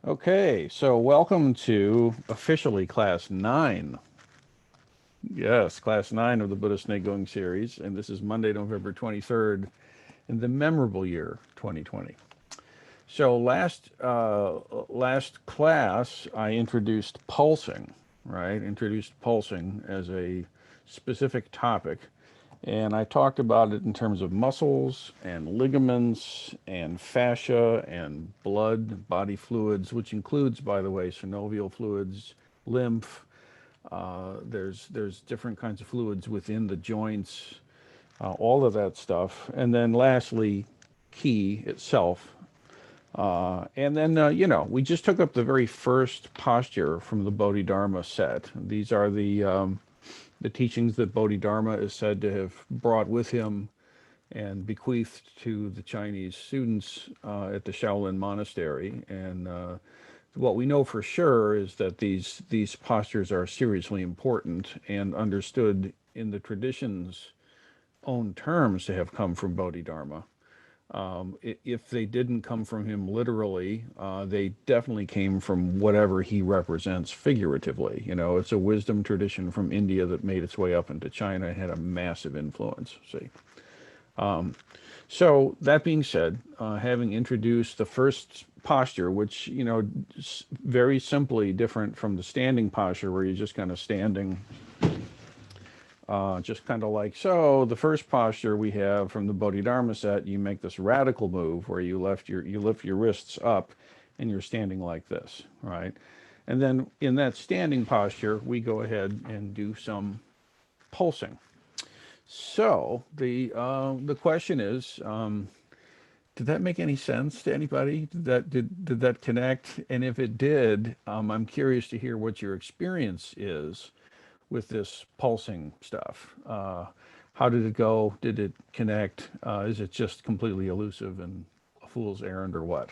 Okay, so welcome to officially Class 9. Yes, Class 9 of the Buddhist Neigong series, and this is Monday, November 23rd in the memorable year 2020. So last class, I introduced pulsing, right? Introduced pulsing as a specific topic, and I talked about it in terms of muscles and ligaments and fascia and blood, body fluids, which includes, by the way, synovial fluids, lymph. There's different kinds of fluids within the joints, all of that stuff. And then lastly, Qi itself. And then, we just took up the very first posture from the Bodhidharma set. These are the teachings that Bodhidharma is said to have brought with him and bequeathed to the Chinese students at the Shaolin Monastery. And what we know for sure is that these postures are seriously important and understood in the tradition's own terms to have come from Bodhidharma. If they didn't come from him literally, they definitely came from whatever he represents figuratively. It's a wisdom tradition from India that made its way up into China and had a massive influence. See, so that being said, having introduced the first posture, which very simply different from the standing posture where you're just kind of standing just kind of like so. The first posture we have from the Bodhidharma set, you make this radical move where you lift your wrists up, and you're standing like this, right? And then in that standing posture, we go ahead and do some pulsing. So the question is, did that make any sense to anybody? Did that connect? And if it did, I'm curious to hear what your experience is with this pulsing stuff. How did it go? Did it connect? Is it just completely elusive and a fool's errand or what?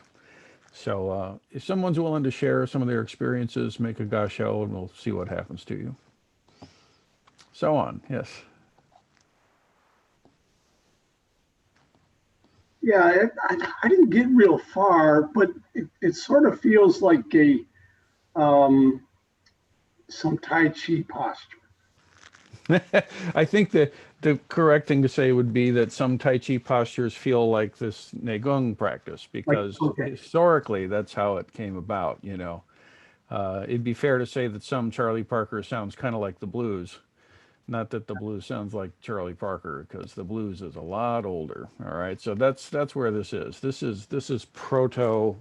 So if someone's willing to share some of their experiences, make a ga show and we'll see what happens to you. So on, yes. Yeah, I didn't get real far, but it sort of feels like um, some Tai Chi posture. I think the correct thing to say would be that some Tai Chi postures feel like this Neigong practice Like, because okay, historically that's how it came about. It'd be fair to say that some Charlie Parker sounds kind of like the blues. Not that the blues sounds like Charlie Parker, because the blues is a lot older. All right, so that's where this is. This is proto,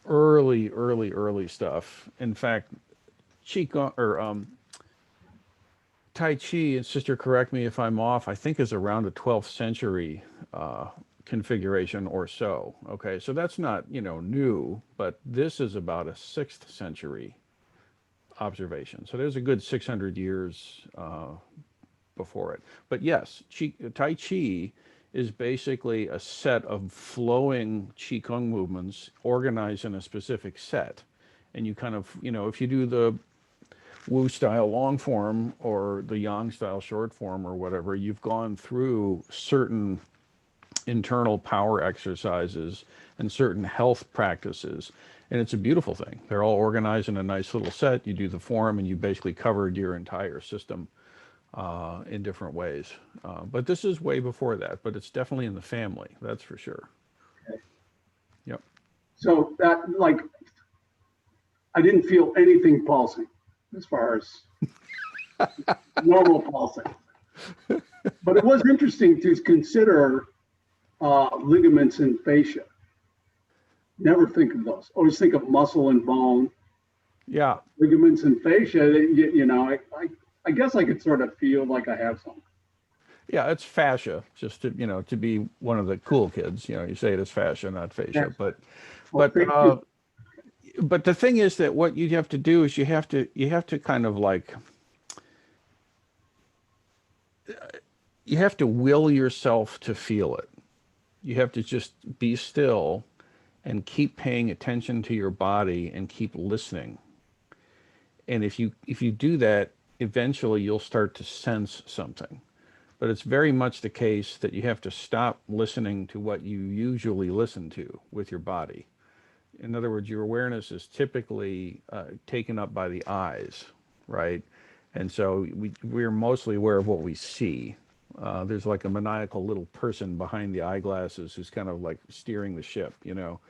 early stuff. In fact, Qigong or Tai Chi, and sister, correct me if I'm off. I think is around a 12th century configuration or so. Okay, so that's not new, but this is about a 6th century observation. So there's a good 600 years before it. But yes, Tai Chi is basically a set of flowing Qigong movements organized in a specific set. And you kind of, if you do the Wu style long form or the Yang style short form or whatever, you've gone through certain internal power exercises and certain health practices. And it's a beautiful thing. They're all organized in a nice little set. You do the form and you basically covered your entire system in different ways. But this is way before that, but it's definitely in the family, that's for sure. okay. Yep. So that like I didn't feel anything pulsing as far as normal pulsing, but it was interesting to consider ligaments and fascia. Never think of those. Always think of muscle and bone, Yeah. ligaments and fascia. I guess I could sort of feel like I have some. Yeah, it's fascia, just to be one of the cool kids, you say it as fascia, not fascia. Yes. Well, But but the thing is that what you have to do is you have to kind of like you have to will yourself to feel it. You have to just be still and keep paying attention to your body and keep listening. And if you do that, eventually you'll start to sense something. But it's very much the case that you have to stop listening to what you usually listen to with your body. In other words, your awareness is typically taken up by the eyes, right? And so we're mostly aware of what we see. There's like a maniacal little person behind the eyeglasses who's kind of like steering the ship, you know.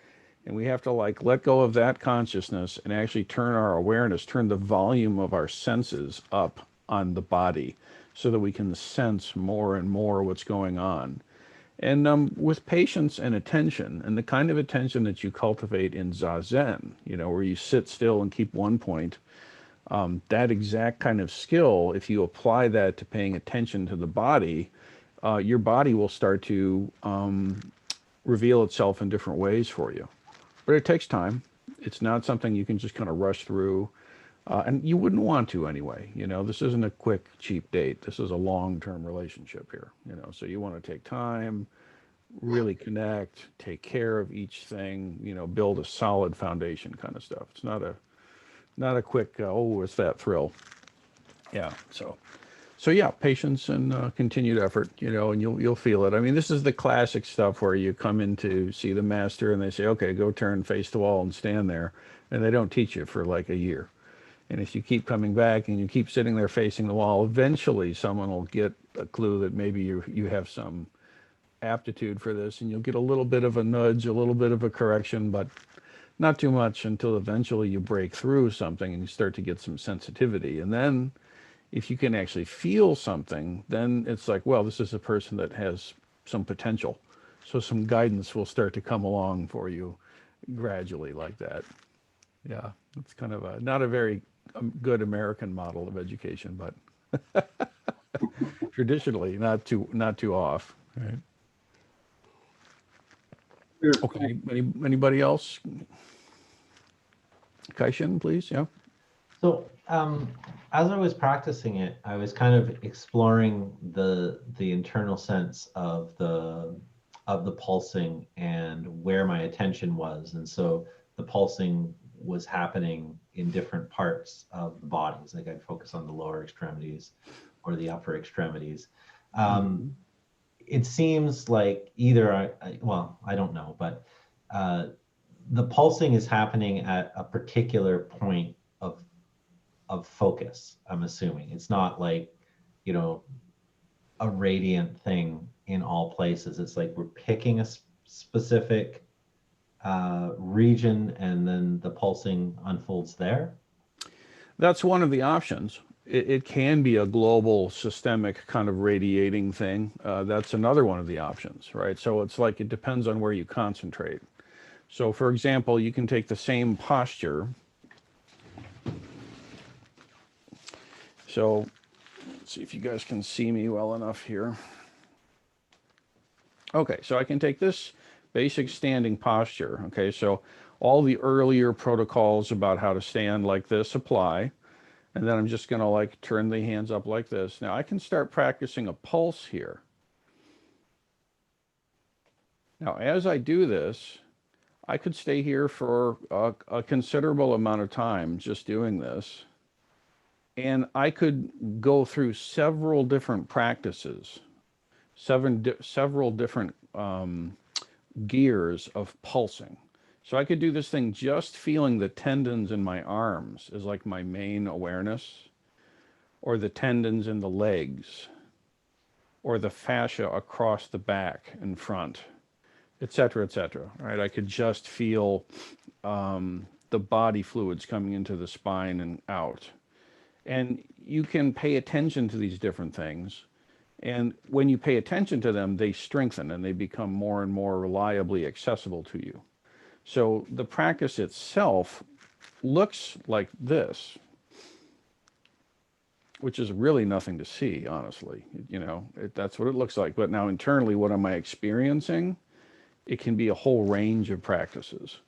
And we have to like let go of that consciousness and actually turn our awareness, turn the volume of our senses up on the body so that we can sense more and more what's going on. And with patience and attention, and the kind of attention that you cultivate in Zazen, you know, where you sit still and keep one point, that exact kind of skill, if you apply that to paying attention to the body, your body will start to reveal itself in different ways for you. But it takes time. It's not something you can just kind of rush through. And you wouldn't want to anyway. You know, this isn't a quick, cheap date. This is a long-term relationship here, you know, so you want to take time, really connect, take care of each thing, you know, build a solid foundation kind of stuff. It's not a quick, oh, it's that thrill. Yeah. So yeah, patience and continued effort, you know, and you'll feel it. I mean, this is the classic stuff where you come in to see the master and they say, okay, go turn, face the wall and stand there. And they don't teach you for like a year. And if you keep coming back and you keep sitting there facing the wall, eventually someone will get a clue that maybe you have some aptitude for this, and you'll get a little bit of a nudge, a little bit of a correction, but not too much until eventually you break through something and you start to get some sensitivity. And then if you can actually feel something, then it's like, well, this is a person that has some potential. So some guidance will start to come along for you gradually like that. Yeah, it's kind of not a very good American model of education, but traditionally not too off. Right. Here. Okay. Anybody else? Kaishin, please. Yeah. So as I was practicing it, I was kind of exploring the internal sense of the pulsing and where my attention was. And so the pulsing was happening in different parts of the bodies. Like I'd focus on the lower extremities or the upper extremities. It seems like either well, I don't know, but the pulsing is happening at a particular point of focus. I'm assuming it's not like, you know, a radiant thing in all places. It's like we're picking a specific region and then the pulsing unfolds there. That's one of the options. It can be a global systemic kind of radiating thing. That's another one of the options, right? So it's like it depends on where you concentrate. So for example, you can take the same posture. So let's see if you guys can see me well enough here. Okay, so I can take this basic standing posture. Okay, so all the earlier protocols about how to stand like this apply. And then I'm just going to like turn the hands up like this. Now I can start practicing a pulse here. Now, as I do this, I could stay here for a considerable amount of time just doing this. And I could go through several different practices, several different gears of pulsing. So I could do this thing just feeling the tendons in my arms is like my main awareness, or the tendons in the legs, or the fascia across the back and front, et cetera, right? I could just feel the body fluids coming into the spine and out. And you can pay attention to these different things. And when you pay attention to them, they strengthen and they become more and more reliably accessible to you. So the practice itself looks like this, which is really nothing to see, honestly. You know, that's what it looks like. But now internally, what am I experiencing? It can be a whole range of practices.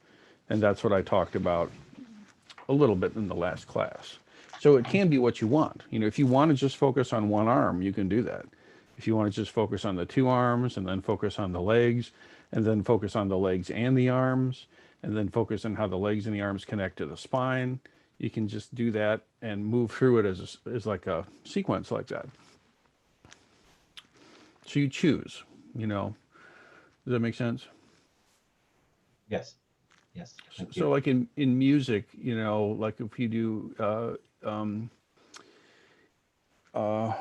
And that's what I talked about a little bit in the last class. So it can be what you want. You know, if you want to just focus on one arm, you can do that. If you want to just focus on the two arms and then focus on the legs, and then focus on the legs and the arms, and then focus on how the legs and the arms connect to the spine, you can just do that and move through it as like a sequence like that. So you choose, you know. Does that make sense? Yes. Yes. Thank So you. like in music, you know, like if you do uh,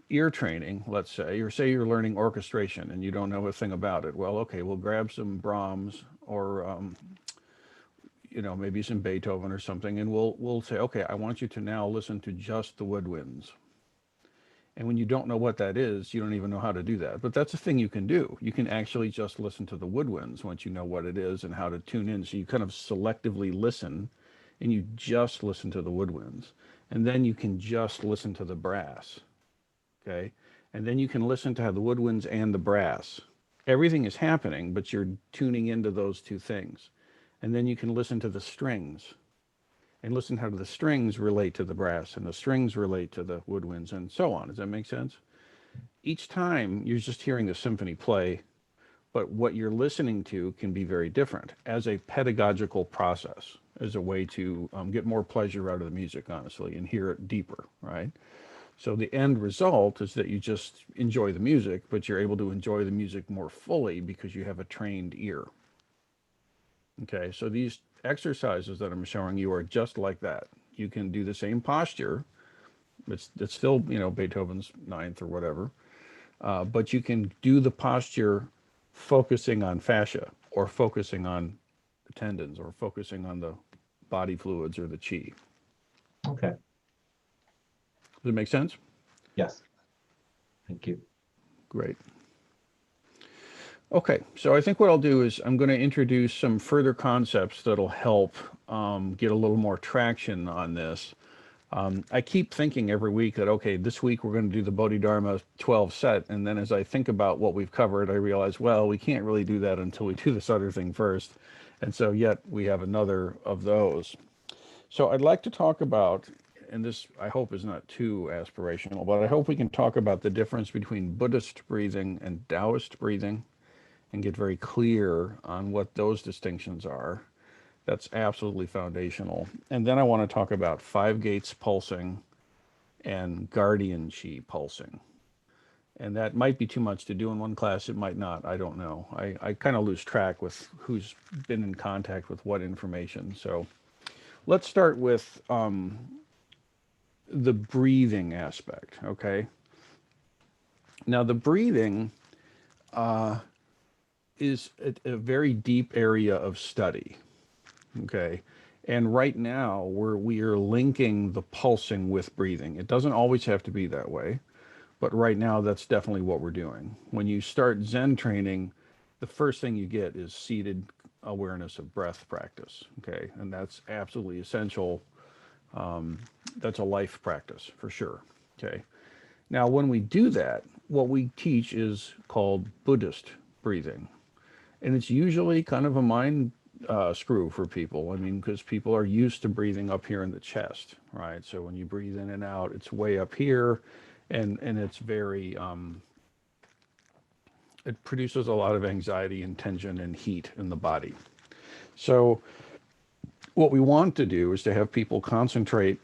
ear training, let's say, or say you're learning orchestration and you don't know a thing about it. Well, okay, we'll grab some Brahms or you know, maybe some Beethoven or something, and we'll say, okay, I want you to now listen to just the woodwinds. And when you don't know what that is, you don't even know how to do that. But that's a thing you can do. You can actually just listen to the woodwinds once you know what it is and how to tune in. So you kind of selectively listen and you just listen to the woodwinds. And then you can just listen to the brass. Okay. And then you can listen to how the woodwinds and the brass. Everything is happening, but you're tuning into those two things. And then you can listen to the strings and listen how the strings relate to the brass and the strings relate to the woodwinds and so on. Does that make sense? Each time you're just hearing the symphony play, but what you're listening to can be very different as a pedagogical process, as a way to get more pleasure out of the music, honestly, and hear it deeper, right? So the end result is that you just enjoy the music, but you're able to enjoy the music more fully because you have a trained ear. Okay, so these exercises that I'm showing you are just like that. You can do the same posture. It's still, you know, Beethoven's ninth or whatever, but you can do the posture focusing on fascia or focusing on the tendons or focusing on the body fluids or the chi. Okay. Does it make sense? Yes. Thank you. Great. Okay, so I think what I'll do is I'm going to introduce some further concepts that'll help get a little more traction on this. I keep thinking every week that, okay, this week we're going to do the Bodhidharma 12 set. And then as I think about what we've covered, I realize, well, we can't really do that until we do this other thing first. And so yet we have another of those. So I'd like to talk about, and this I hope is not too aspirational, but I hope we can talk about the difference between Buddhist breathing and Taoist breathing and get very clear on what those distinctions are. That's absolutely foundational. And then I want to talk about five gates pulsing and guardian chi pulsing. And that might be too much to do in one class. It might not. I don't know. I kind of lose track with who's been in contact with what information. So let's start with the breathing aspect. Okay. Now, the breathing is a very deep area of study. Okay. And right now, we are linking the pulsing with breathing. It doesn't always have to be that way, but right now, that's definitely what we're doing. When you start Zen training, the first thing you get is seated awareness of breath practice. Okay. And that's absolutely essential. That's a life practice for sure. Okay. Now, when we do that, what we teach is called Buddhist breathing. And it's usually kind of a mind screw for people. I mean, because people are used to breathing up here in the chest, right? So when you breathe in and out, it's way up here, and it's very it produces a lot of anxiety and tension and heat in the body. So what we want to do is to have people concentrate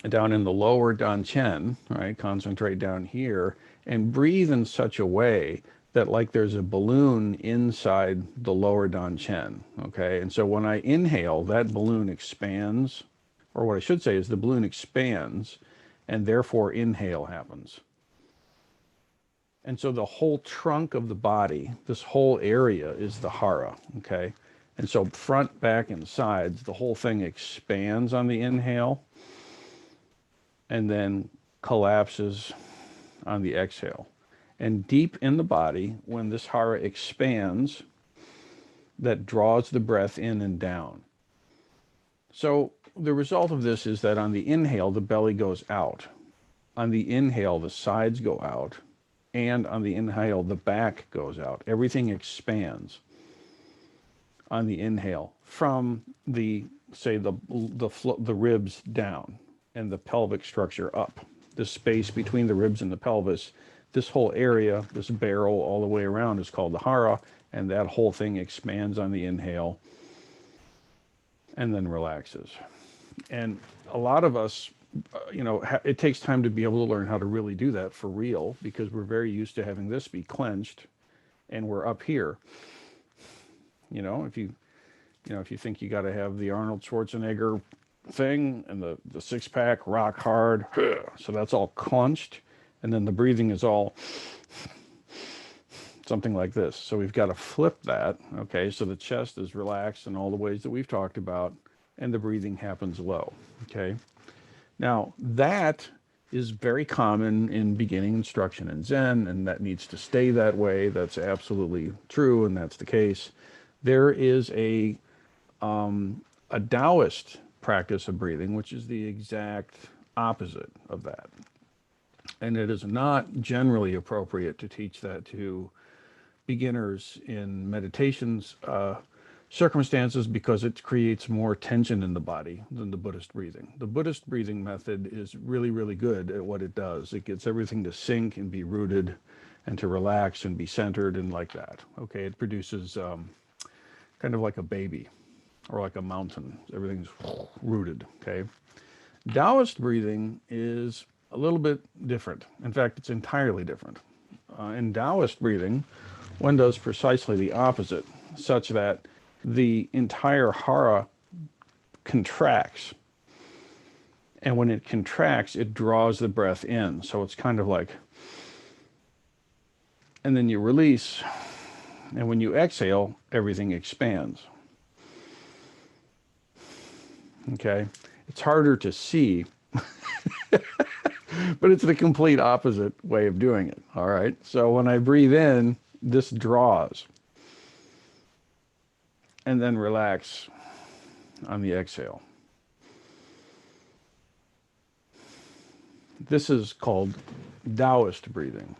down in the lower dantian, right? Concentrate down here and breathe in such a way that like there's a balloon inside the lower dantian, okay? And so when I inhale, that balloon expands, or what I should say is the balloon expands, and therefore inhale happens. And so the whole trunk of the body, this whole area is the hara, okay? And so front, back, and sides, the whole thing expands on the inhale and then collapses on the exhale. And deep in the body, when this hara expands, that draws the breath in and down. So the result of this is that on the inhale, the belly goes out. On the inhale, the sides go out. And on the inhale, the back goes out. Everything expands on the inhale from the, say, the ribs down and the pelvic structure up. The space between the ribs and the pelvis, this whole area, this barrel all the way around is called the hara, and that whole thing expands on the inhale and then relaxes. And a lot of us, it takes time to be able to learn how to really do that for real, because we're very used to having this be clenched and we're up here. You know, if you You know, if you think you got to have the Arnold Schwarzenegger thing and the six pack rock hard, so that's all clenched, and then the breathing is all something like this. So we've got to flip that, okay? So the chest is relaxed in all the ways that we've talked about, and the breathing happens low, okay? Now, that is very common in beginning instruction in Zen, and that needs to stay that way. That's absolutely true, and that's the case. There is a Taoist practice of breathing, which is the exact opposite of that. And it is not generally appropriate to teach that to beginners in meditations circumstances because it creates more tension in the body than the Buddhist breathing. The Buddhist breathing method is really, really good at what it does. It gets everything to sink and be rooted and to relax and be centered and like that. Okay, it produces kind of like a baby or like a mountain. Everything's rooted, okay? Taoist breathing is a little bit different. In fact, it's entirely different. In Taoist breathing, one does precisely the opposite, such that the entire hara contracts. And when it contracts, it draws the breath in. So it's kind of like, and then you release. And when you exhale, everything expands. Okay? It's harder to see, but it's the complete opposite way of doing it. All right? So when I breathe in, this draws. And then relax on the exhale. This is called Taoist breathing,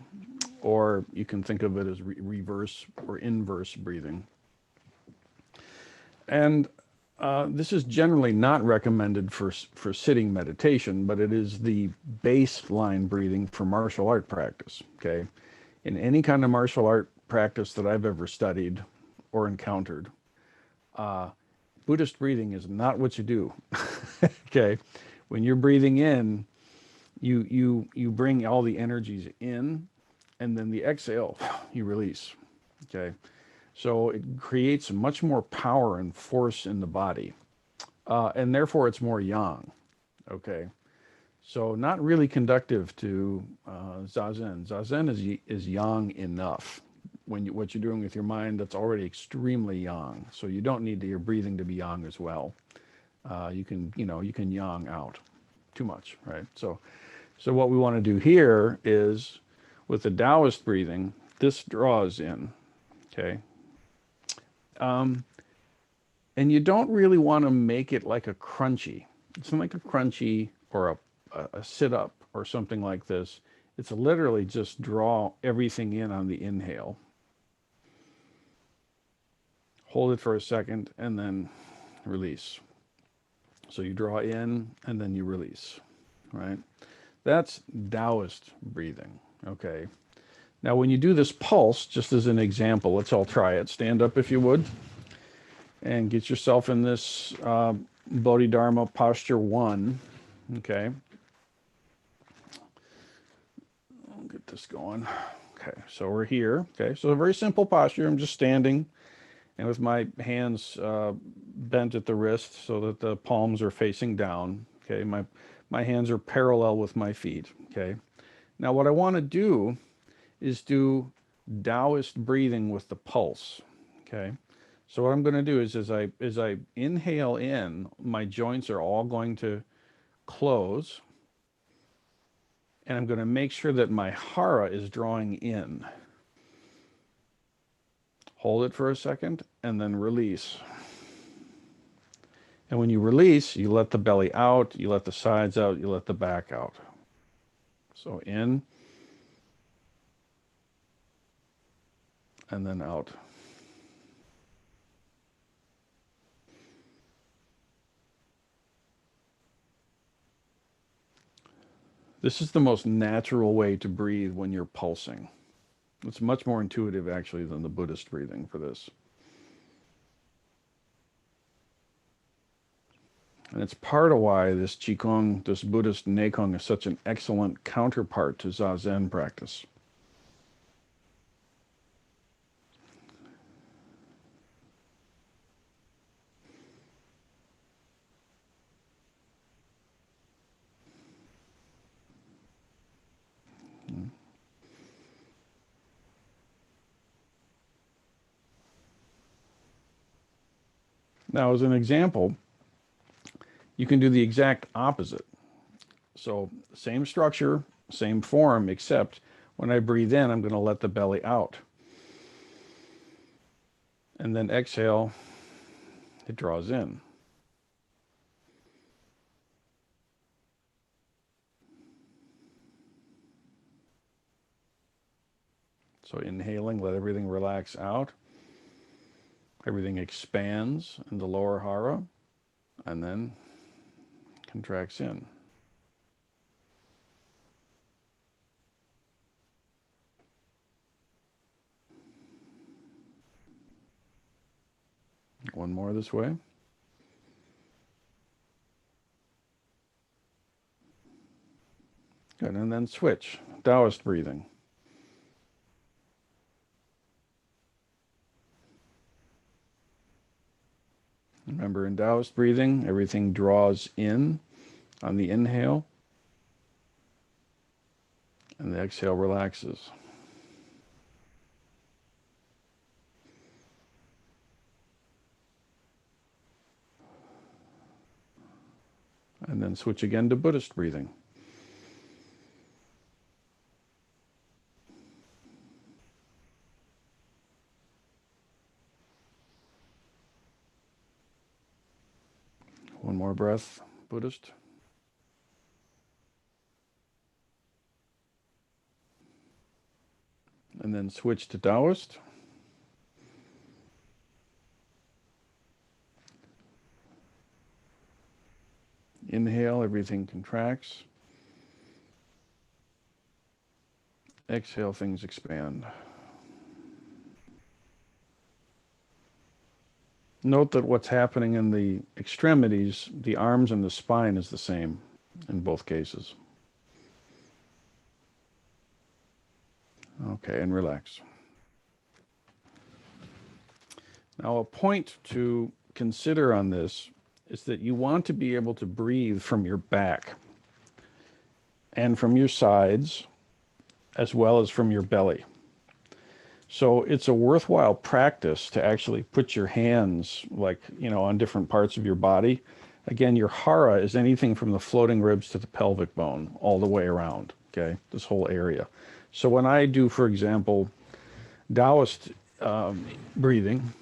or you can think of it as reverse or inverse breathing. And this is generally not recommended for sitting meditation, but it is the baseline breathing for martial art practice, okay? In any kind of martial art practice that I've ever studied or encountered, Buddhist breathing is not what you do, okay? When you're breathing in, you bring all the energies in, and then the exhale, you release, okay? So it creates much more power and force in the body, and therefore it's more yang, okay? So not really conductive to Zazen. Zazen is yang enough. What you're doing with your mind, that's already extremely yang. So you don't need your breathing to be yang as well. You can yang out too much, right? So what we want to do here is, with the Taoist breathing, this draws in, okay? And you don't really want to make it like a crunchy. It's not like a crunchy or a sit-up or something like this. It's literally just draw everything in on the inhale. Hold it for a second and then release. So you draw in and then you release, right? That's Taoist breathing, okay? Now, when you do this pulse, just as an example, let's all try it. Stand up if you would, and get yourself in this Bodhidharma posture 1, okay? I'll get this going. Okay, so we're here. Okay, so a very simple posture. I'm just standing, and with my hands bent at the wrist so that the palms are facing down. Okay, my hands are parallel with my feet. Okay, now what I want to do is do Taoist breathing with the pulse. Okay, so what I'm going to do is as I inhale in, my joints are all going to close, and I'm going to make sure that my hara is drawing in. Hold it for a second and then release. And when you release, you let the belly out, you let the sides out, you let the back out. So in and then out. This is the most natural way to breathe when you're pulsing. It's much more intuitive, actually, than the Buddhist breathing for this. And it's part of why this Qigong, this Buddhist Neigong, is such an excellent counterpart to Zazen practice. Now, as an example, you can do the exact opposite. So same structure, same form, except when I breathe in, I'm going to let the belly out. And then exhale, it draws in. So inhaling, let everything relax out. Everything expands in the lower hara and then contracts in. One more this way. Good, and then switch, Taoist breathing. Remember, in Taoist breathing, everything draws in on the inhale, and the exhale relaxes. And then switch again to Buddhist breathing. One more breath, Buddhist. And then switch to Taoist. Inhale, everything contracts. Exhale, things expand. Note that what's happening in the extremities, the arms and the spine, is the same in both cases. Okay, and relax. Now, a point to consider on this is that you want to be able to breathe from your back and from your sides, as well as from your belly. So it's a worthwhile practice to actually put your hands, like, on different parts of your body. Again, your hara is anything from the floating ribs to the pelvic bone, all the way around, okay, this whole area. So when I do, for example, Taoist breathing,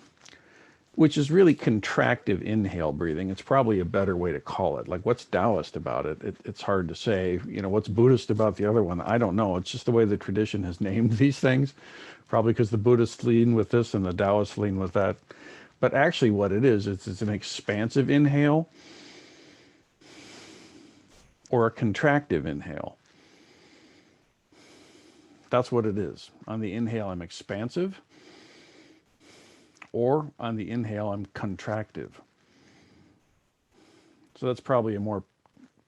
which is really contractive inhale breathing. It's probably a better way to call it. Like, what's Taoist about it? It's hard to say. What's Buddhist about the other one? I don't know. It's just the way the tradition has named these things. Probably because the Buddhists lean with this and the Taoists lean with that. But actually what it is, it's an expansive inhale or a contractive inhale. That's what it is. On the inhale, I'm expansive. Or on the inhale, I'm contractive. So that's probably a more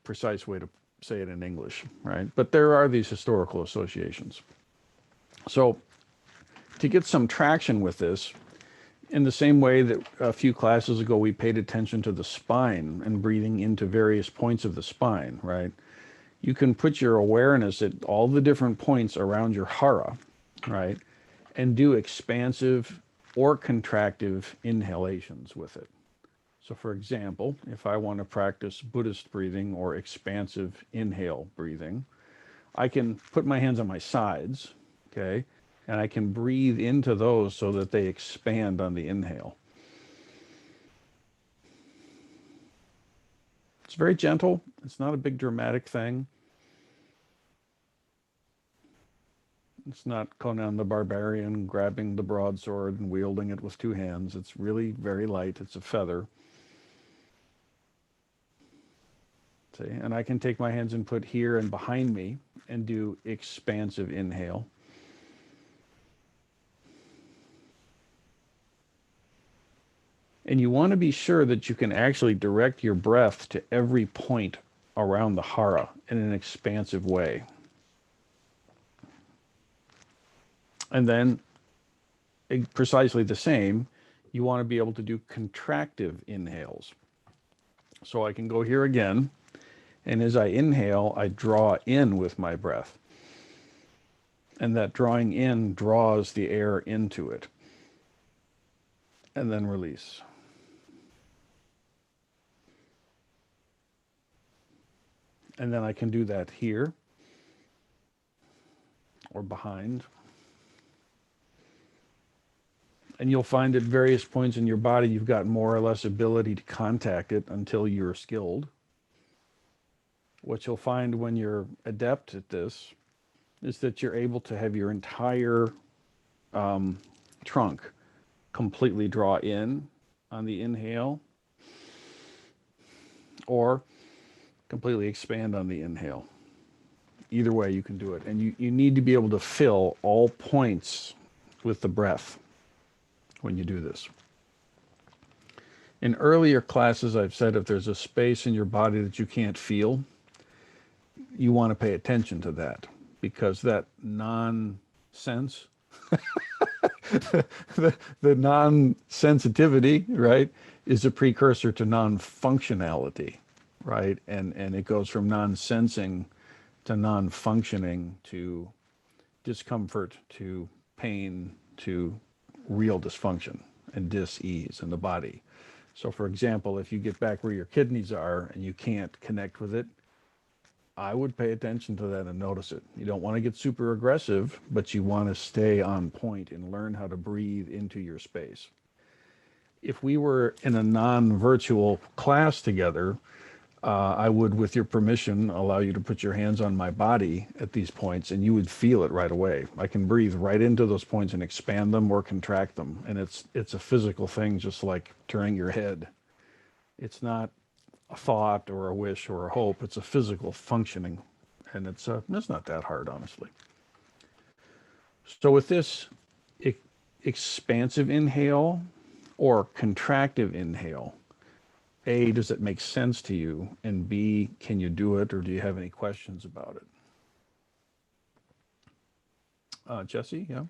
precise way to say it in English, right? But there are these historical associations. So to get some traction with this, in the same way that a few classes ago we paid attention to the spine and breathing into various points of the spine, right? You can put your awareness at all the different points around your hara, right? And do expansive or contractive inhalations with it. So for example, if I want to practice Buddhist breathing or expansive inhale breathing, I can put my hands on my sides, okay? And I can breathe into those so that they expand on the inhale. It's very gentle. It's not a big dramatic thing. It's not Conan the Barbarian grabbing the broadsword and wielding it with two hands. It's really very light. It's a feather. See, and I can take my hands and put here and behind me and do expansive inhale. And you want to be sure that you can actually direct your breath to every point around the hara in an expansive way. And then, precisely the same, you want to be able to do contractive inhales. So I can go here again, and as I inhale, I draw in with my breath. And that drawing in draws the air into it. And then release. And then I can do that here or behind. And you'll find at various points in your body, you've got more or less ability to contact it until you're skilled. What you'll find when you're adept at this is that you're able to have your entire trunk completely draw in on the inhale or completely expand on the inhale. Either way you can do it. And you need to be able to fill all points with the breath when you do this. In earlier classes, I've said if there's a space in your body that you can't feel, you want to pay attention to that, because that non-sense, the non-sensitivity, right, is a precursor to non-functionality, right? And it goes from non-sensing to non-functioning to discomfort to pain to real dysfunction and dis-ease in the body. So for example, if you get back where your kidneys are and you can't connect with it, I would pay attention to that and notice it. You don't want to get super aggressive, but you want to stay on point and learn how to breathe into your space. If we were in a non-virtual class together, I would, with your permission, allow you to put your hands on my body at these points and you would feel it right away. I can breathe right into those points and expand them or contract them. And it's a physical thing, just like turning your head. It's not a thought or a wish or a hope. It's a physical functioning. And it's not that hard, honestly. So with this expansive inhale or contractive inhale, A, does it make sense to you? And B, can you do it, or do you have any questions about it? Jessy, yeah?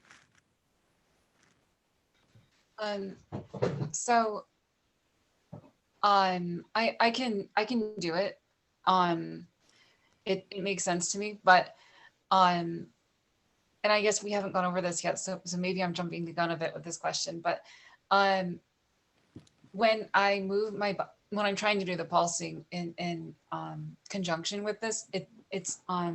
So I can do it. It makes sense to me, but and I guess we haven't gone over this yet, so maybe I'm jumping the gun a bit with this question, but when I move when I'm trying to do the pulsing in conjunction with this, it's I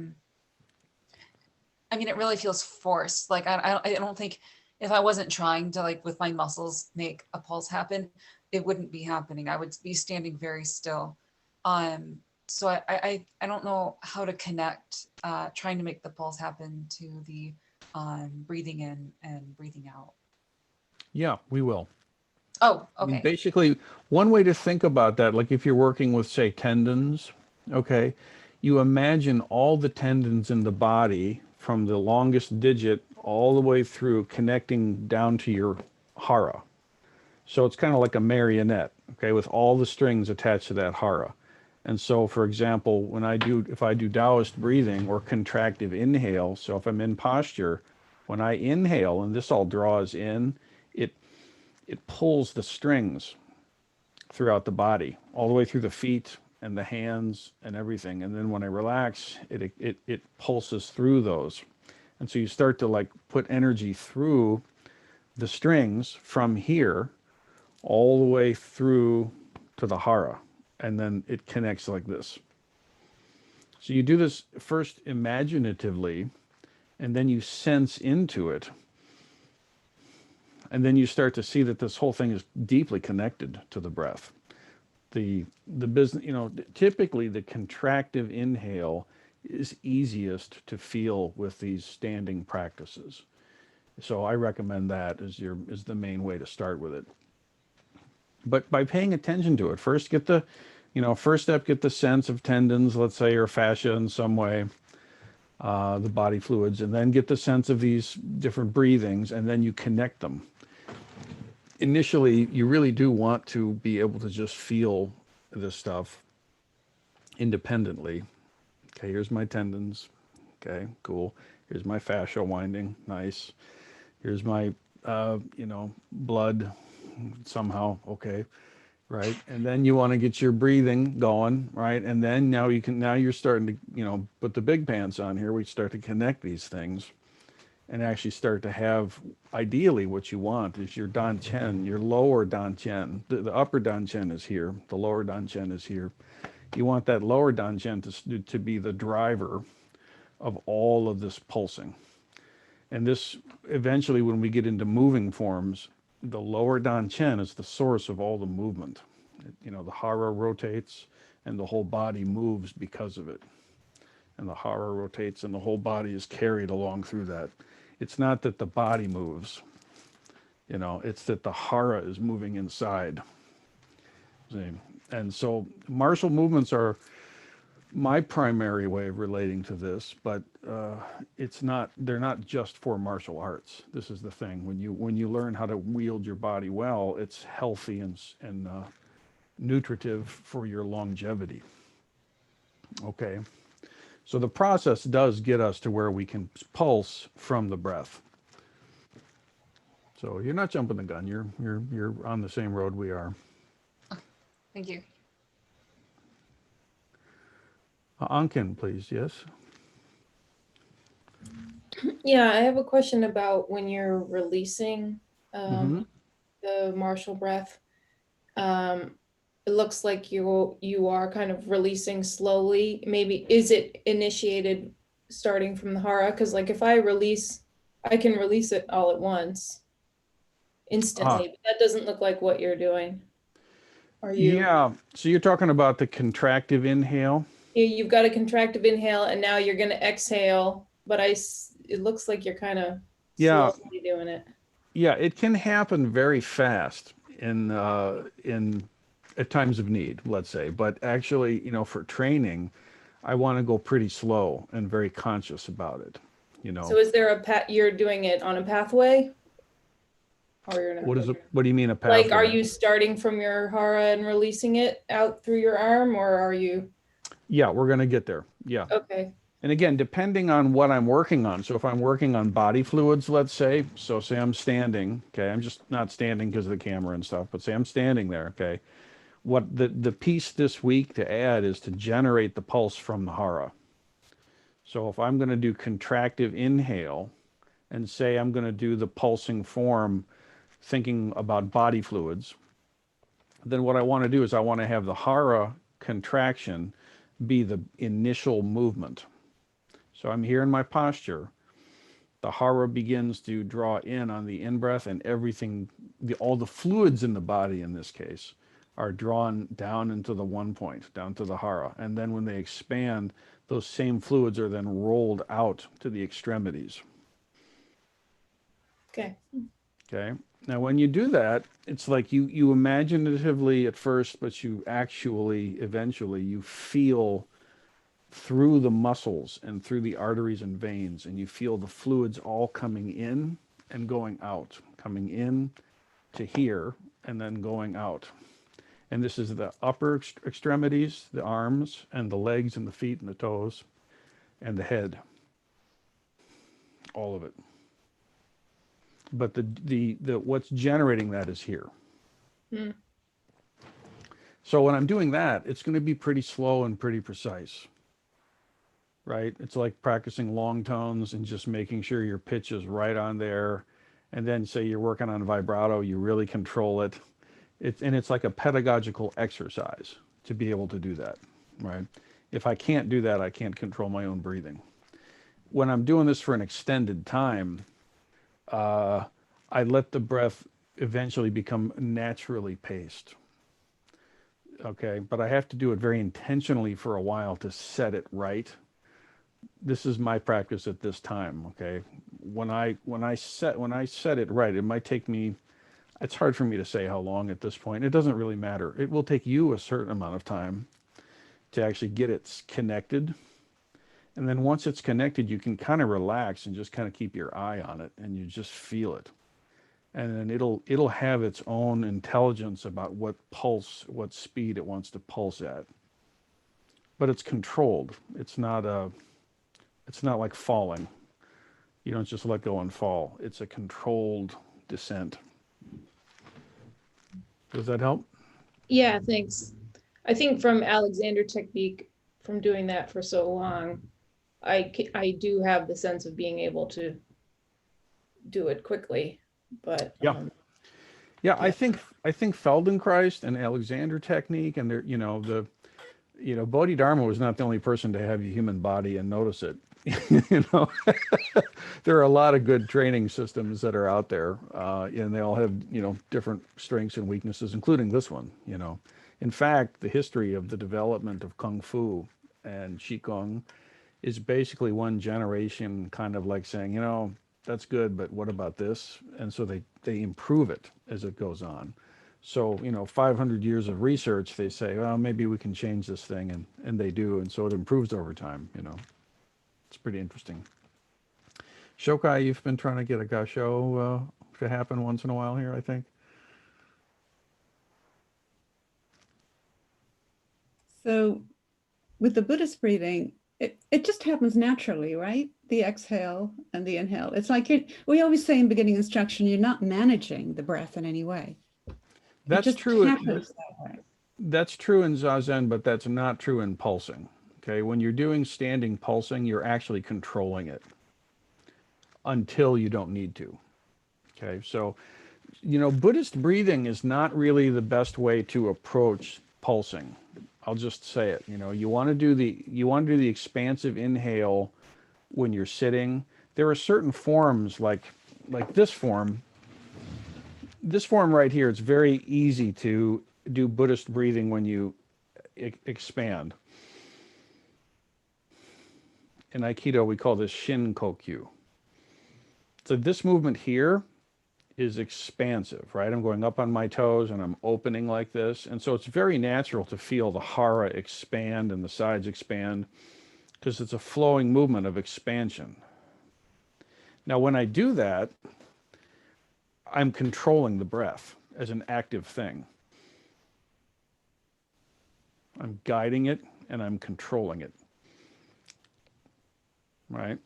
mean, it really feels forced. Like I don't think, if I wasn't trying to, like, with my muscles make a pulse happen, it wouldn't be happening. I would be standing very still. So I don't know how to connect trying to make the pulse happen to the breathing in and breathing out. Yeah, we will. Oh, I mean, okay. basically, one way to think about that, like if you're working with, say, tendons, okay, you imagine all the tendons in the body from the longest digit all the way through, connecting down to your hara. So it's kind of like a marionette, okay, with all the strings attached to that hara. And so, for example, if I do Taoist breathing or contractive inhale, so if I'm in posture, when I inhale and this all draws in, it pulls the strings throughout the body, all the way through the feet and the hands and everything. And then when I relax, it pulses through those. And so you start to, like, put energy through the strings from here all the way through to the hara. And then it connects like this. So you do this first imaginatively, and then you sense into it. And then you start to see that this whole thing is deeply connected to the breath. The business, typically the contractive inhale is easiest to feel with these standing practices. So I recommend that as the main way to start with it. But by paying attention to it, first get the sense of tendons, let's say, or fascia in some way, the body fluids, and then get the sense of these different breathings, and then you connect them. Initially, you really do want to be able to just feel this stuff independently. Okay, here's my tendons. Okay, cool. Here's my fascia winding. Nice. Here's my, blood somehow. Okay, right. And then you want to get your breathing going, right? And then now you're starting to, put the big pants on here. We start to connect these things and actually start to have, ideally, what you want is your danchen, your lower danchen. The upper danchen is here, the lower danchen is here. You want that lower dantian to be the driver of all of this pulsing. And this, eventually, when we get into moving forms, the lower dantian is the source of all the movement. You know, the hara rotates and the whole body moves because of it. And the hara rotates and the whole body is carried along through that. It's not that the body moves, you know, it's that the hara is moving inside. See? And so martial movements are my primary way of relating to this, but they're not just for martial arts. This is the thing. When you learn how to wield your body well, it's healthy and nutritive for your longevity. Okay. So the process does get us to where we can pulse from the breath. So you're not jumping the gun. You're on the same road we are. Thank you. Ankin, please. Yes. Yeah, I have a question about when you're releasing Mhm. the martial breath. It looks like you are kind of releasing slowly. Maybe is it initiated starting from the hara? Because like if I release, I can release it all at once, instantly. But that doesn't look like what you're doing. Are you? Yeah. So you're talking about the contractive inhale. You've got a contractive inhale, and now you're going to exhale. But it looks like you're kind of Yeah. slowly doing it. Yeah. It can happen very fast in at times of need, let's say. But actually, you know, for training, I want to go pretty slow and very conscious about it. You know. So is there a you're doing it on a pathway? Or you're not? What do you mean a pathway? Like, are you starting from your hara and releasing it out through your arm, or are you? Yeah, we're going to get there. Yeah. Okay. And again, depending on what I'm working on. So if I'm working on body fluids, let's say, so say I'm standing, okay, I'm just not standing because of the camera and stuff, but say I'm standing there, okay. What the piece this week to add is to generate the pulse from the hara. So if I'm going to do contractive inhale and say I'm going to do the pulsing form thinking about body fluids, then what I want to do is I want to have the hara contraction be the initial movement. So I'm here in my posture. The hara begins to draw in on the in-breath, and everything, all the fluids in the body in this case, are drawn down into the one point, down to the hara. And then when they expand, those same fluids are then rolled out to the extremities. Okay. Okay. Now, when you do that, it's like you imaginatively at first, but you actually, eventually, you feel through the muscles and through the arteries and veins, and you feel the fluids all coming in and going out, coming in to here and then going out. And this is the upper extremities, the arms and the legs and the feet and the toes and the head, all of it. But the what's generating that is here. Hmm. So when I'm doing that, it's going to be pretty slow and pretty precise, right? It's like practicing long tones and just making sure your pitch is right on there. And then say you're working on vibrato, you really control it. It's like a pedagogical exercise to be able to do that, right? If I can't do that, I can't control my own breathing. When I'm doing this for an extended time, I let the breath eventually become naturally paced. Okay, but I have to do it very intentionally for a while to set it right. This is my practice at this time. Okay, when I set it right, it might take me. It's hard for me to say how long at this point. It doesn't really matter. It will take you a certain amount of time to actually get it connected. And then once it's connected, you can kind of relax and just kind of keep your eye on it and you just feel it. And then it'll have its own intelligence about what speed it wants to pulse at. But it's controlled. It's not like falling. You don't just let go and fall. It's a controlled descent. Does that help? Yeah, thanks. I think from Alexander technique, from doing that for so long, I do have the sense of being able to do it quickly, but yeah. I think Feldenkrais and Alexander technique and Bodhidharma was not the only person to have a human body and notice it. you know, there are a lot of good training systems that are out there, and they all have, different strengths and weaknesses, including this one. In fact, the history of the development of Kung Fu and Qigong is basically one generation kind of like saying, that's good, but what about this? And so they improve it as it goes on. So, 500 years of research, they say, well, maybe we can change this thing, and they do, and so it improves over time. It's pretty interesting. Shokai, you've been trying to get a gasho to happen once in a while here, I think. So with the Buddhist breathing, it just happens naturally, right? The exhale and the inhale. It's like we always say in beginning instruction, you're not managing the breath in any way. That's it just true. happens that way. That's true in Zazen, but that's not true in pulsing. Okay, when you're doing standing pulsing, you're actually controlling it until you don't need to. Okay, so Buddhist breathing is not really the best way to approach pulsing. I'll just say it. You want to do the expansive inhale when you're sitting. There are certain forms like this form. This form right here, it's very easy to do Buddhist breathing when you expand. In Aikido, we call this Shin Kokyu. So this movement here is expansive, right? I'm going up on my toes and I'm opening like this. And so it's very natural to feel the hara expand and the sides expand because it's a flowing movement of expansion. Now, when I do that, I'm controlling the breath as an active thing. I'm guiding it and I'm controlling it. Right?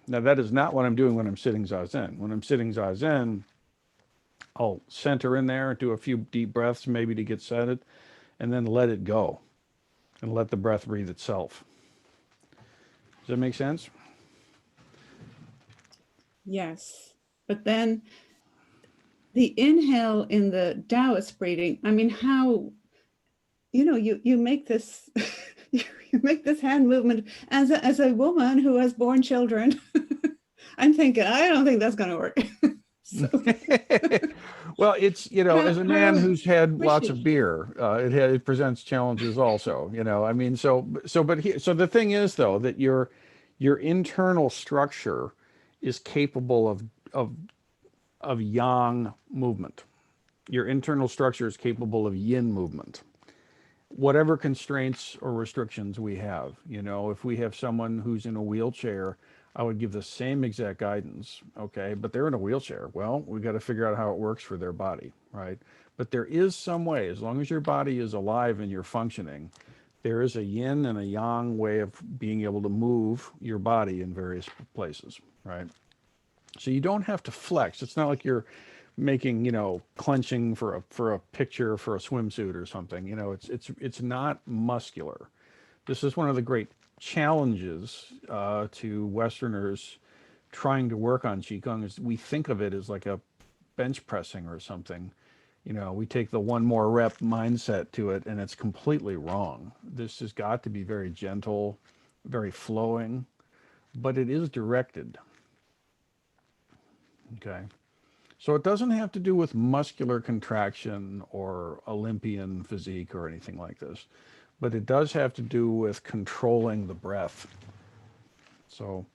Now, that is not what I'm doing when I'm sitting Zazen. When I'm sitting Zazen, I'll center in there, do a few deep breaths maybe to get centered, and then let it go and let the breath breathe itself. Does that make sense? Yes. But then the inhale in the Taoist breathing, I mean, how, you make this, you make this hand movement as a woman who has born children. I'm thinking, I don't think that's going to work. Well, it's, as a man who's had lots of squishy. beer, it presents challenges also, I mean, so the thing is though, that your internal structure is capable of yang movement. Your internal structure is capable of yin movement. Whatever constraints or restrictions we have, if we have someone who's in a wheelchair, I would give the same exact guidance, okay? But they're in a wheelchair. Well, we got to figure out how it works for their body, right? But there is some way, as long as your body is alive and you're functioning, there is a yin and a yang way of being able to move your body in various places, right? So you don't have to flex. It's not like you're making, clenching for a picture for a swimsuit or something. It's not muscular. This is one of the great challenges to Westerners trying to work on Qigong is we think of it as like a bench pressing or something. We take the one more rep mindset to it and it's completely wrong. This has got to be very gentle, very flowing, but it is directed. Okay. So it doesn't have to do with muscular contraction or Olympian physique or anything like this, but it does have to do with controlling the breath. So,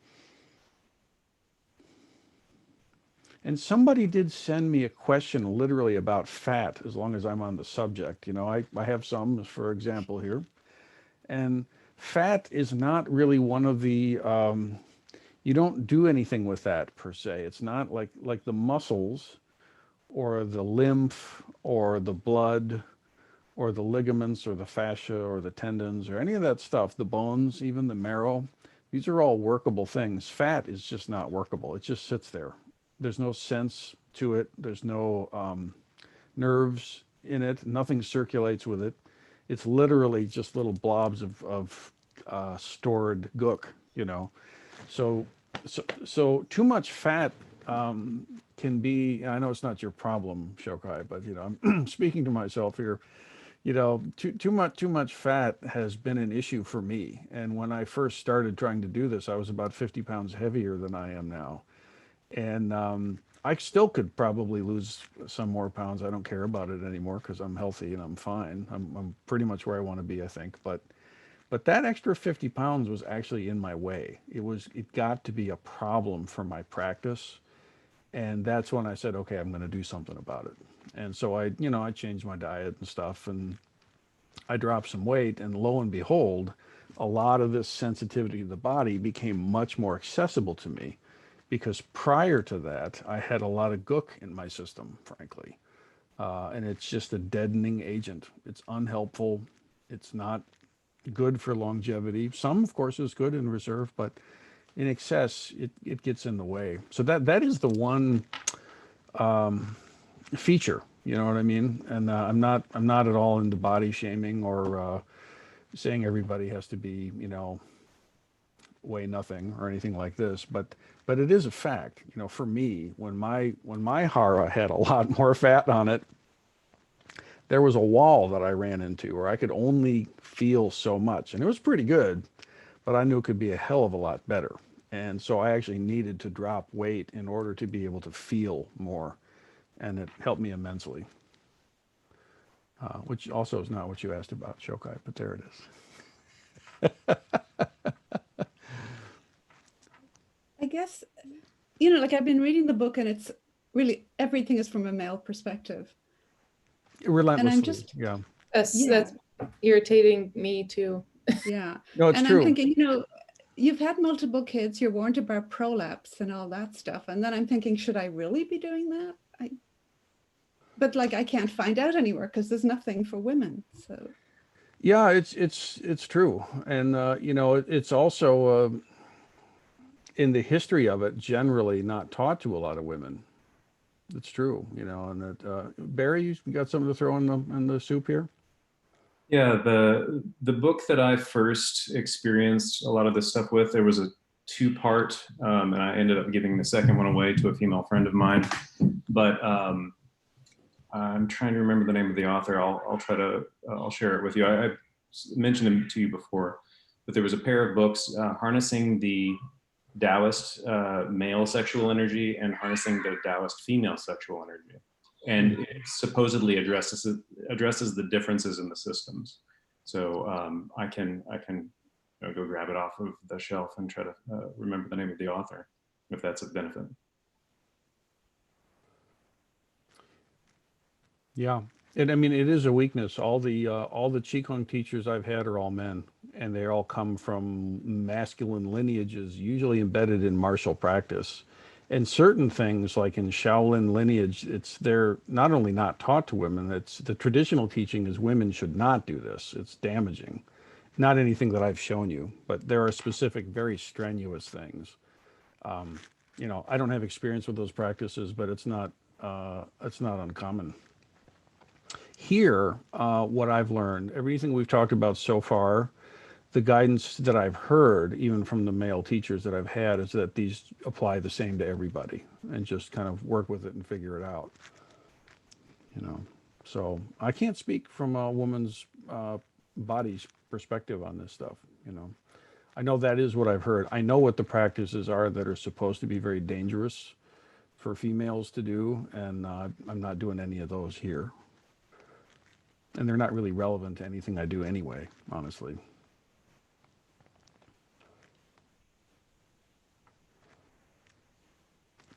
and somebody did send me a question literally about fat, as long as I'm on the subject. I have some, for example, here. And fat is not really one of the, you don't do anything with that per se. It's not like the muscles or the lymph or the blood or the ligaments or the fascia or the tendons or any of that stuff, the bones, even the marrow. These are all workable things. Fat is just not workable. It just sits there. There's no sense to it. There's no nerves in it. Nothing circulates with it. It's literally just little blobs of stored gook, So too much fat can be, I know it's not your problem, Shokai, but I'm speaking to myself here, too much fat has been an issue for me. And when I first started trying to do this, I was about 50 pounds heavier than I am now. And I still could probably lose some more pounds. I don't care about it anymore because I'm healthy and I'm fine. I'm pretty much where I want to be, I think. But that extra 50 pounds was actually in my way. It got to be a problem for my practice. And that's when I said, okay, I'm going to do something about it. And so I changed my diet and stuff, and I dropped some weight, and lo and behold, a lot of this sensitivity to the body became much more accessible to me, because prior to that, I had a lot of gook in my system, frankly. And it's just a deadening agent. It's unhelpful. It's not good for longevity. Some, of course, is good in reserve, but in excess, it gets in the way. So that is the one feature, you know what I mean? And I'm not at all into body shaming or saying everybody has to be, weigh nothing or anything like this, but it is a fact. For me, when my hara had a lot more fat on it, there was a wall that I ran into where I could only feel so much, and it was pretty good, but I knew it could be a hell of a lot better. And so I actually needed to drop weight in order to be able to feel more, and it helped me immensely. Which also is not what you asked about, Shokai, but there it is. I guess, like I've been reading the book and it's really everything is from a male perspective. Relentlessly, just- yeah. That's irritating me too. Yeah. No, it's And true. I'm thinking, you've had multiple kids, you're warned about prolapse and all that stuff. And then I'm thinking, should I really be doing that? But like, I can't find out anywhere because there's nothing for women. So Yeah, it's true. And it's also in the history of it, generally not taught to a lot of women. It's true, and that Barry, you got something to throw in the soup here? Yeah, the book that I first experienced a lot of this stuff with, there was a two-part, and I ended up giving the second one away to a female friend of mine. But I'm trying to remember the name of the author. I'll share it with you. I mentioned him to you before, but there was a pair of books, Harnessing the Taoist male sexual energy and Harnessing the Taoist female sexual energy. And it supposedly addresses the differences in the systems. So I can go grab it off of the shelf and try to remember the name of the author, if that's of benefit. Yeah, and I mean, it is a weakness. All the Qigong teachers I've had are all men, and they all come from masculine lineages, usually embedded in martial practice. And certain things, like in Shaolin lineage, they're not only not taught to women, it's the traditional teaching is women should not do this. It's damaging. Not anything that I've shown you, but there are specific, very strenuous things. I don't have experience with those practices, but it's not uncommon. Here, what I've learned, everything we've talked about so far, the guidance that I've heard, even from the male teachers that I've had, is that these apply the same to everybody, and just kind of work with it and figure it out. So I can't speak from a woman's body's perspective on this stuff. I know that is what I've heard. I know what the practices are that are supposed to be very dangerous for females to do, and I'm not doing any of those here. And they're not really relevant to anything I do anyway, honestly.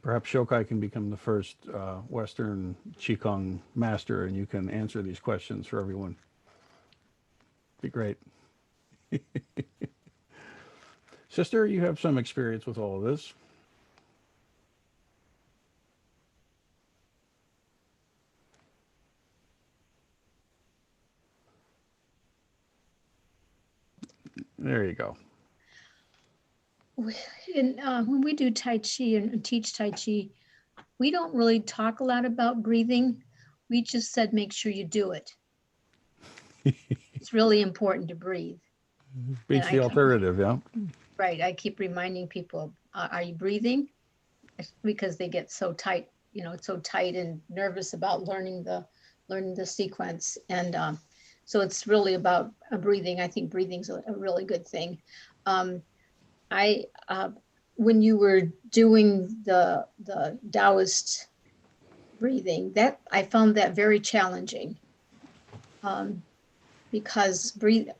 Perhaps Shokai can become the first Western Qigong master, and you can answer these questions for everyone. Be great. Sister, you have some experience with all of this. There you go. When we do Tai Chi and teach Tai Chi, we don't really talk a lot about breathing. We just said, make sure you do it. It's really important to breathe. Beats the alternative, yeah. Right. I keep reminding people, are you breathing? Because they get so tight, so tight and nervous about learning the sequence. And So it's really about breathing. I think breathing's a really good thing. I when you were doing the Taoist breathing, that I found that very challenging, because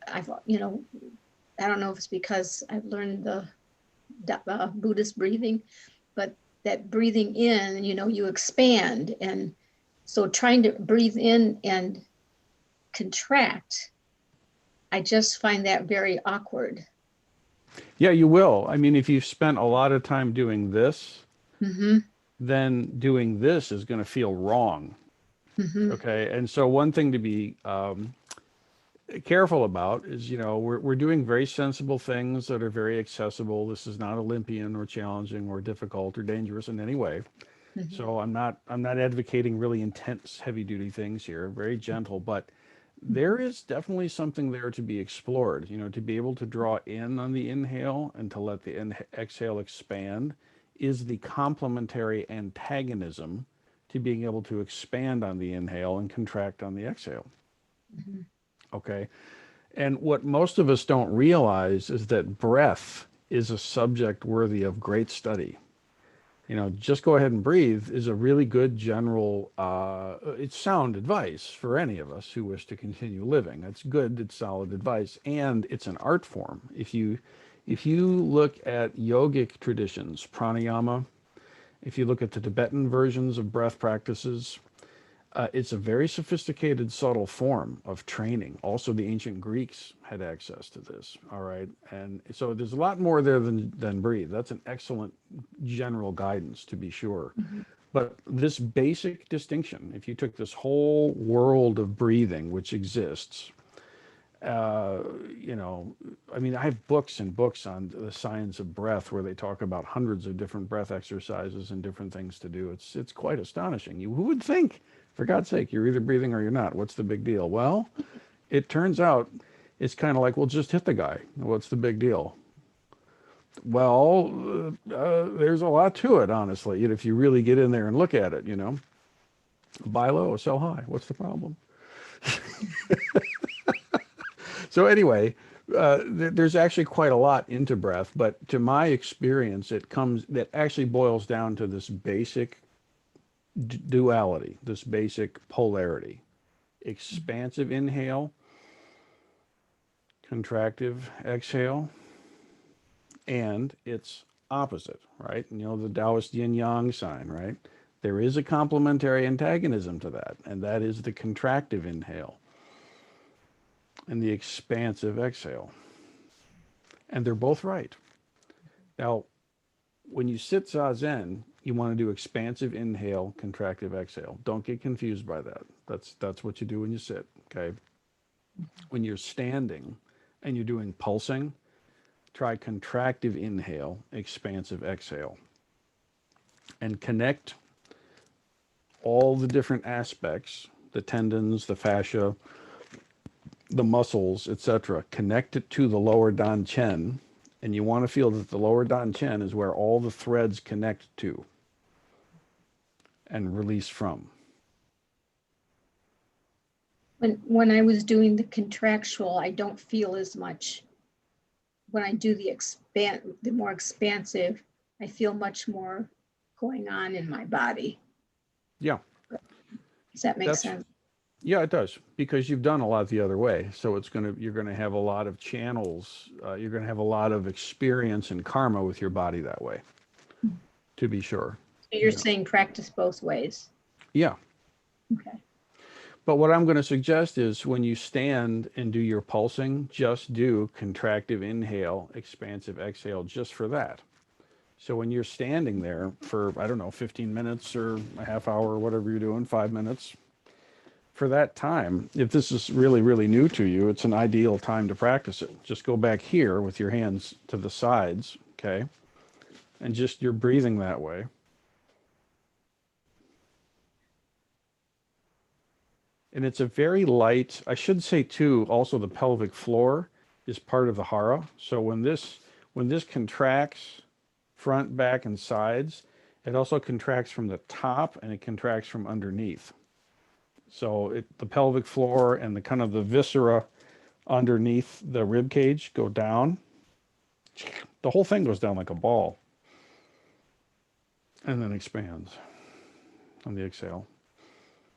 I've, I don't know if it's because I've learned the Buddhist breathing, but that breathing in, you expand, and so trying to breathe in and contract, I just find that very awkward. Yeah, you will. I mean, if you've spent a lot of time doing this, Mm-hmm. then doing this is going to feel wrong. Mm-hmm. Okay. And so one thing to be careful about is, we're doing very sensible things that are very accessible. This is not Olympian or challenging or difficult or dangerous in any way. Mm-hmm. So I'm not advocating really intense, heavy duty things here, very gentle, but there is definitely something there to be explored, to be able to draw in on the inhale and to let the exhale expand is the complementary antagonism to being able to expand on the inhale and contract on the exhale. Mm-hmm. Okay. And what most of us don't realize is that breath is a subject worthy of great study. Just go ahead and breathe is a really good general, it's sound advice for any of us who wish to continue living. It's good, it's solid advice, and it's an art form. If you look at yogic traditions, pranayama, if you look at the Tibetan versions of breath practices, it's a very sophisticated, subtle form of training. Also, the ancient Greeks had access to this, all right? And so there's a lot more there than breathe. That's an excellent general guidance, to be sure. Mm-hmm. But this basic distinction, if you took this whole world of breathing, which exists, I mean, I have books and books on the science of breath where they talk about hundreds of different breath exercises and different things to do. It's quite astonishing. Who would think, for God's sake, you're either breathing or you're not? What's the big deal? Well, it turns out it's kind of like, well, just hit the guy. What's the big deal? Well, there's a lot to it, honestly, if you really get in there and look at it, Buy low, sell high. What's the problem? So anyway, there's actually quite a lot into breath, but to my experience, that actually boils down to this basic duality, this basic polarity: expansive inhale, contractive exhale, and its opposite, right? The Taoist yin-yang sign, right? There is a complementary antagonism to that, and that is the contractive inhale and the expansive exhale. And they're both right. Now, when you sit Zazen, you want to do expansive inhale, contractive exhale. Don't get confused by that. That's what you do when you sit, okay? When you're standing and you're doing pulsing, try contractive inhale, expansive exhale. And connect all the different aspects, the tendons, the fascia, the muscles, etc. Connect it to the lower Dan Chen, and you want to feel that the lower Dan Chen is where all the threads connect to and release from. When I was doing the contractual, I don't feel as much. When I do the more expansive, I feel much more going on in my body. Yeah. Does that make sense? Yeah, it does, because you've done a lot the other way. So you're going to have a lot of channels. You're going to have a lot of experience and karma with your body that way, to be sure. So you're saying practice both ways? Yeah. Okay. But what I'm going to suggest is when you stand and do your pulsing, just do contractive inhale, expansive exhale, just for that. So when you're standing there for, 15 minutes or a half hour or whatever you're doing, 5 minutes, for that time, if this is really, really new to you, it's an ideal time to practice it. Just go back here with your hands to the sides, okay? And just you're breathing that way. And it's a very light, I should say too, also the pelvic floor is part of the hara. So when this contracts front, back, and sides, it also contracts from the top and it contracts from underneath. So the pelvic floor and the kind of the viscera underneath the rib cage go down. The whole thing goes down like a ball and then expands on the exhale.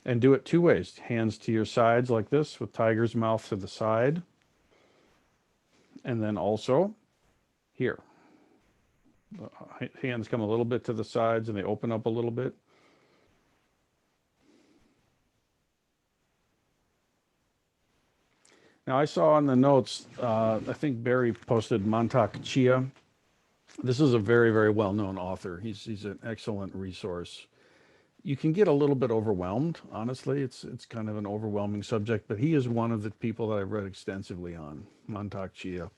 And do it two ways. Hands to your sides like this with tiger's mouth to the side. And then also here. The hands come a little bit to the sides and they open up a little bit. Now I saw on the notes, I think Barry posted Mantak Chia. This is a very, very well-known author. He's an excellent resource. You can get a little bit overwhelmed, honestly. It's kind of an overwhelming subject, but he is one of the people that I've read extensively on, Mantak Chia.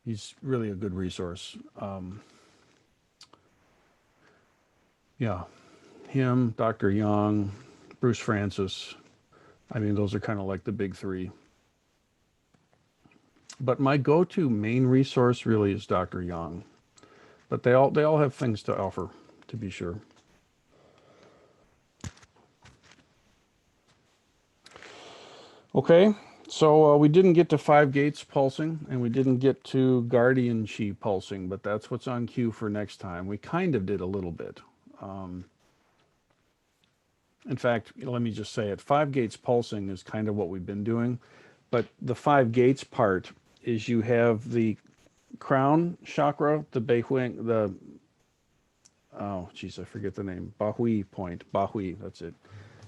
He's really a good resource. Yeah, him, Dr. Young, Bruce Francis. I mean, those are kind of like the big three. But my go-to main resource really is Dr. Young. But they all have things to offer, to be sure. Okay, so we didn't get to 5 gates pulsing, and we didn't get to guardian chi pulsing, but that's what's on cue for next time. We kind of did a little bit. In fact, let me just say it, 5 gates pulsing is kind of what we've been doing, but the 5 gates part is you have the crown chakra, the Beihuang, oh geez, I forget the name, Bahui point, Bahui, that's it.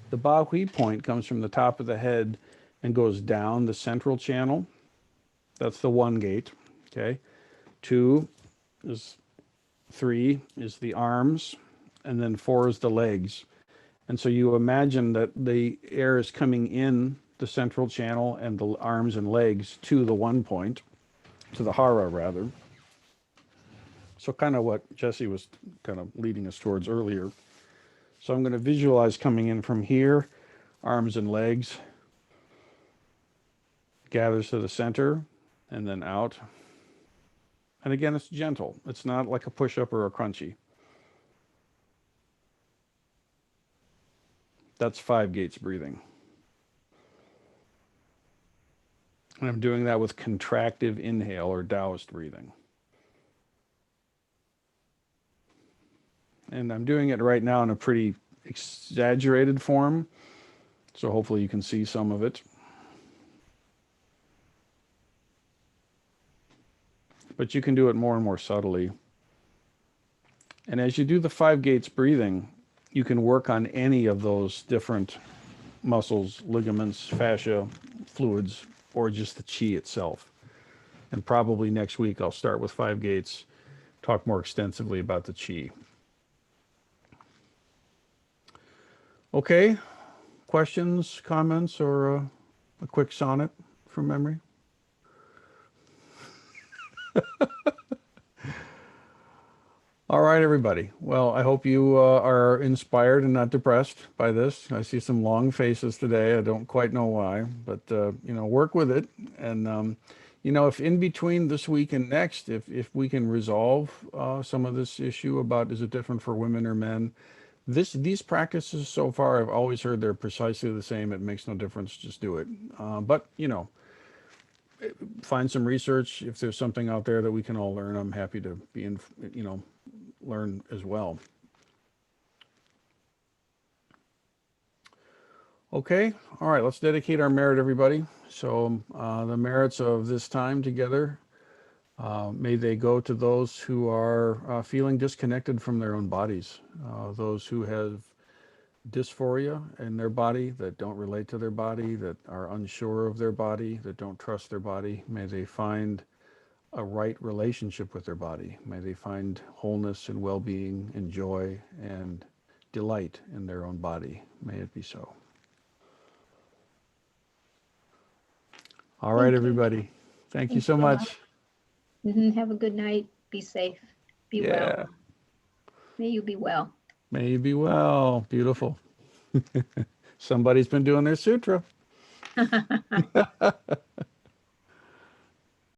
The Bahui point comes from the top of the head and goes down the central channel. That's the 1 gate, okay? 2 is, 3 is the arms, and then 4 is the legs. And so you imagine that the air is coming in the central channel and the arms and legs to the 1 point, to the hara rather. So kind of what Jessy was kind of leading us towards earlier. So I'm going to visualize coming in from here, arms and legs, gathers to the center, and then out. And again, it's gentle. It's not like a push-up or a crunchy. That's 5 gates breathing. And I'm doing that with contractive inhale or Taoist breathing. And I'm doing it right now in a pretty exaggerated form. So hopefully you can see some of it. But you can do it more and more subtly. And as you do the 5 gates breathing, you can work on any of those different muscles, ligaments, fascia, fluids, or just the chi itself. And probably next week I'll start with 5 gates, talk more extensively about the chi. Okay, questions, comments, or a quick sonnet from memory? All right, everybody. Well, I hope you are inspired and not depressed by this. I see some long faces today. I don't quite know why, but you know, work with it. And you know, if in between this week and next, if we can resolve some of this issue about is it different for women or men, these practices so far, I've always heard they're precisely the same. It makes no difference. Just do it. But you know, find some research. If there's something out there that we can all learn, I'm happy to be in. You know, learn as well. Okay, all right, let's dedicate our merit, everybody. So the merits of this time together, may they go to those who are feeling disconnected from their own bodies, those who have dysphoria in their body, that don't relate to their body, that are unsure of their body, that don't trust their body. May they find a right relationship with their body. May they find wholeness and well-being and joy and delight in their own body. May it be so. All right, everybody. Thank you so much. Have a good night. Be safe. Be well. May you be well. May you be well. Beautiful. Somebody's been doing their sutra.